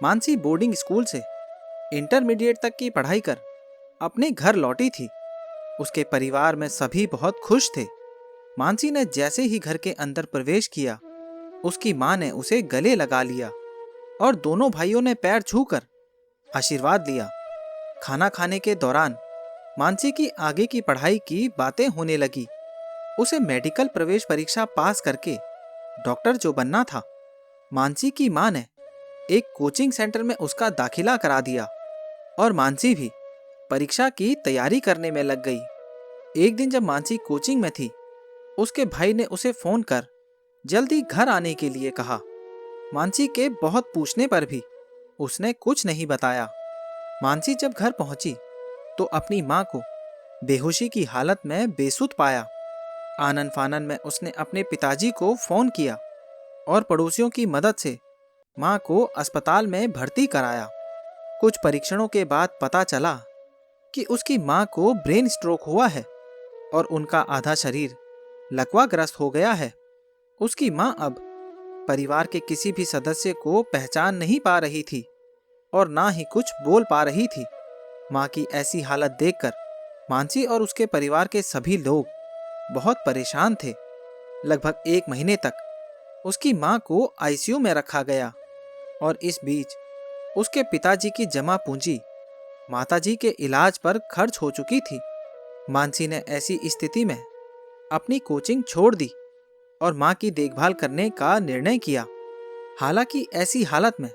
Mansi boarding school से intermediate तक की पढ़ाई कर अपने घर लौटी थी। उसके परिवार में सभी बहुत खुश थे। मानसी ने जैसे ही घर के अंदर प्रवेश किया, उसकी मां ने उसे गले लगा लिया और दोनों भाइयों ने पैर छूकर आशीर्वाद लिया। खाना खाने के दौरान मानसी की आगे की पढ़ाई की बातें होने लगी। उसे मेडिकल प्रवेश परीक्षा पास करके डॉक्टर जो बनना था। मानसी की मां ने एक कोचिंग सेंटर में उसका दाखिला करा दिया और मानसी भी परीक्षा की तैयारी करने में लग गई। एक दिन जब मानसी कोचिंग में थी, उसके भाई ने उसे फोन कर जल्दी घर आने के लिए कहा। मानसी के बहुत पूछने पर भी उसने कुछ नहीं बताया। मानसी जब घर पहुंची तो अपनी मां को बेहोशी की हालत में बेसुध पाया। आनन फानन में उसने अपने पिताजी को फोन किया और पड़ोसियों की मदद से मां को अस्पताल में भर्ती कराया। कुछ परीक्षणों के बाद पता चला कि उसकी मां को ब्रेन स्ट्रोक हुआ है और उनका आधा शरीर लकवाग्रस्त हो गया है। उसकी मां अब परिवार के किसी भी सदस्य को पहचान नहीं पा रही थी और ना ही कुछ बोल पा रही थी। मां की ऐसी हालत देखकर मानसी और उसके परिवार के सभी लोग बहुत परेशान थे। लगभग 1 महीने तक उसकी मां को आईसीयू में रखा गया और इस बीच उसके पिताजी की जमा पूंजी माताजी के इलाज पर खर्च हो चुकी थी। मानसी ने ऐसी स्थिति में अपनी कोचिंग छोड़ दी और मां की देखभाल करने का निर्णय किया। हालांकि ऐसी हालत में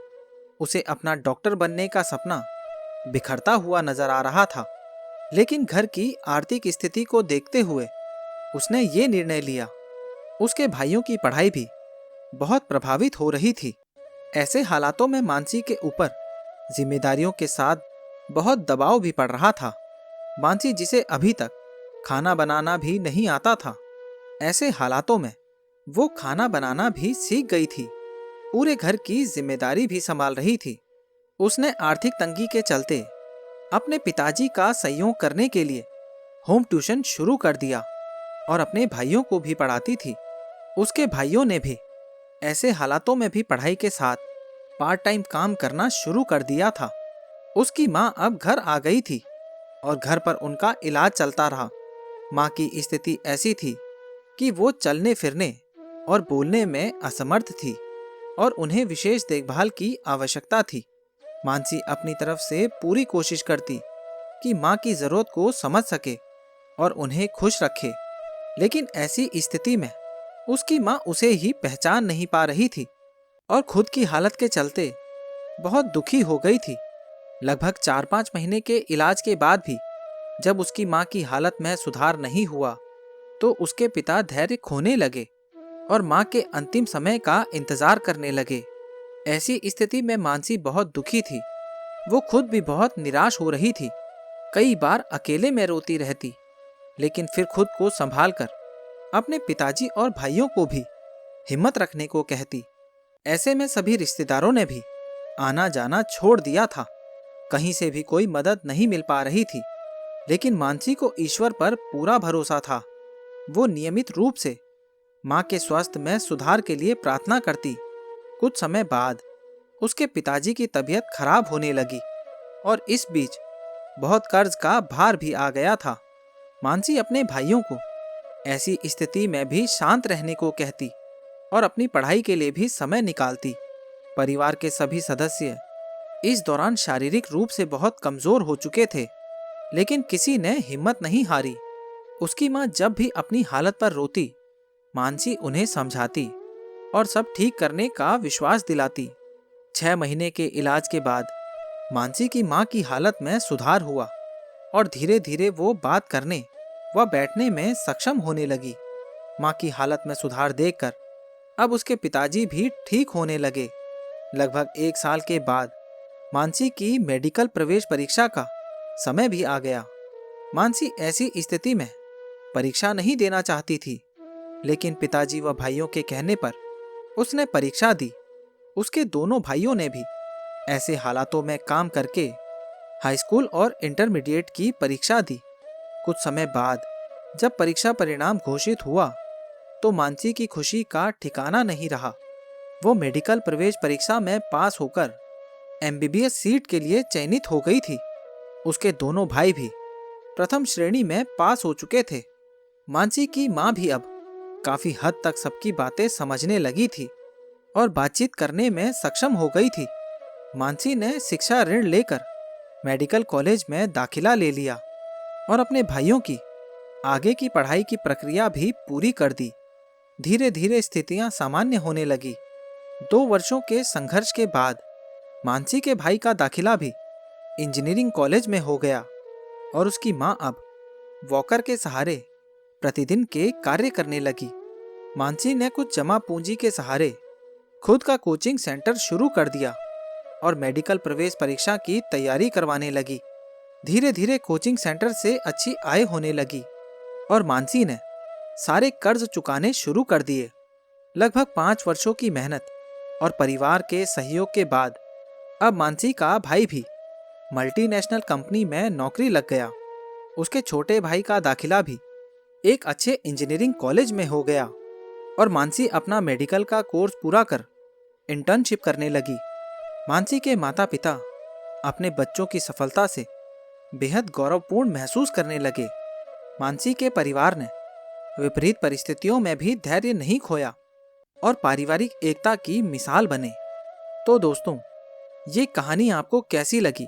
उसे अपना डॉक्टर बनने का सपना बिखरता हुआ नजर आ रहा था, लेकिन घर की आर्थिक स्थिति को देखते हुए उसने ये निर्णय लिया। उसके भाइयों की पढ़ाई भी बहुत प्रभावित हो रही थी। ऐसे हालातों में मानसी के ऊपर जिम्मेदारियों के साथ बहुत दबाव भी पड़ रहा था। मानसी जिसे अभी तक खाना बनाना भी नहीं आता था, ऐसे हालातों में वो खाना बनाना भी सीख गई थी। पूरे घर की जिम्मेदारी भी संभाल रही थी। उसने आर्थिक तंगी के चलते अपने पिताजी का सहयोग करने के लिए होम ट्यूशन शुरू कर दिया और अपने भाइयों को भी पढ़ाती थी। उसके भाइयों ने भी ऐसे हालातों में भी पढ़ाई के साथ पार्ट टाइम काम करना शुरू कर दिया था। उसकी मां अब घर आ गई थी और घर पर उनका इलाज चलता रहा। मां की स्थिति ऐसी थी कि वो चलने फिरने और बोलने में असमर्थ थी और उन्हें विशेष देखभाल की आवश्यकता थी। मानसी अपनी तरफ से पूरी कोशिश करती कि मां की जरूरत को समझ सके और उन्हें खुश रखे, लेकिन ऐसी स्थिति में उसकी मां उसे ही पहचान नहीं पा रही थी और खुद की हालत के चलते बहुत दुखी हो गई थी। लगभग 4-5 महीने के इलाज के बाद भी जब उसकी मां की हालत में सुधार नहीं हुआ तो उसके पिता धैर्य खोने लगे और मां के अंतिम समय का इंतजार करने लगे। ऐसी स्थिति में मानसी बहुत दुखी थी। वो खुद भी बहुत निराश हो रही थी। कई बार अकेले में रोती रहती, लेकिन फिर खुद को संभाल कर अपने पिताजी और भाइयों को भी हिम्मत रखने को कहती। ऐसे में सभी रिश्तेदारों ने भी आना जाना छोड़ दिया था। कहीं से भी कोई मदद नहीं मिल पा रही थी, लेकिन मानसी को ईश्वर पर पूरा भरोसा था। वो नियमित रूप से मां के स्वास्थ्य में सुधार के लिए प्रार्थना करती। कुछ समय बाद उसके पिताजी की तबीयत खराब होने लगी और इस बीच बहुत कर्ज का भार भी आ गया था। मानसी अपने भाइयों को ऐसी स्थिति में भी शांत रहने को कहती और अपनी पढ़ाई के लिए भी समय निकालती। परिवार के सभी सदस्य इस दौरान शारीरिक रूप से बहुत कमजोर हो चुके थे, लेकिन किसी ने हिम्मत नहीं हारी। उसकी मां जब भी अपनी हालत पर रोती, मानसी उन्हें समझाती और सब ठीक करने का विश्वास दिलाती। 6 महीने के इलाज के बाद मानसी की मां की हालत में सुधार हुआ और धीरे धीरे वो बात करने व बैठने में सक्षम होने लगी। मां की हालत में सुधार देखकर अब उसके पिताजी भी ठीक होने लगे। लगभग 1 साल के बाद मानसी की मेडिकल प्रवेश परीक्षा का समय भी आ गया। मानसी ऐसी स्थिति में परीक्षा नहीं देना चाहती थी, लेकिन पिताजी व भाइयों के कहने पर उसने परीक्षा दी। उसके दोनों भाइयों ने भी ऐसे हालातों में काम करके हाई स्कूल और इंटरमीडिएट की परीक्षा दी। कुछ समय बाद जब परीक्षा परिणाम घोषित हुआ तो मानसी की खुशी का ठिकाना नहीं रहा। वो मेडिकल प्रवेश परीक्षा में पास होकर एमबीबीएस सीट के लिए चयनित हो गई थी। उसके दोनों भाई भी प्रथम श्रेणी में पास हो चुके थे। मानसी की माँ भी अब काफी हद तक सबकी बातें समझने लगी थी और बातचीत करने में सक्षम हो गई थी। मानसी ने शिक्षा ऋण लेकर मेडिकल कॉलेज में दाखिला ले लिया और अपने भाइयों की आगे की पढ़ाई की प्रक्रिया भी पूरी कर दी। धीरे धीरे स्थितियां सामान्य होने लगी। 2 वर्षों के संघर्ष के बाद मानसी के भाई का दाखिला भी इंजीनियरिंग कॉलेज में हो गया और उसकी माँ अब वॉकर के सहारे प्रतिदिन के कार्य करने लगी। मानसी ने कुछ जमा पूंजी के सहारे खुद का कोचिंग सेंटर शुरू कर दिया और मेडिकल प्रवेश परीक्षा की तैयारी करवाने लगी। धीरे धीरे कोचिंग सेंटर से अच्छी आय होने लगी और मानसी ने सारे कर्ज चुकाने शुरू कर दिए। लगभग 5 वर्षों की मेहनत और परिवार के सहयोग के बाद अब मानसी का भाई भी मल्टीनेशनल कंपनी में नौकरी लग गया। उसके छोटे भाई का दाखिला भी एक अच्छे इंजीनियरिंग कॉलेज में हो गया और मानसी अपना मेडिकल का कोर्स पूरा कर इंटर्नशिप करने लगी। मानसी के माता पिता अपने बच्चों की सफलता से बेहद गौरवपूर्ण महसूस करने लगे। मानसी के परिवार ने विपरीत परिस्थितियों में भी धैर्य नहीं खोया और पारिवारिक एकता की मिसाल बने। तो दोस्तों, ये कहानी आपको कैसी लगी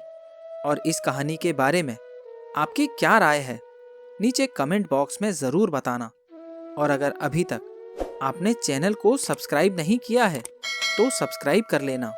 और इस कहानी के बारे में आपकी क्या राय है, नीचे कमेंट बॉक्स में ज़रूर बताना। और अगर अभी तक आपने चैनल को सब्सक्राइब नहीं किया है तो सब्सक्राइब कर लेना।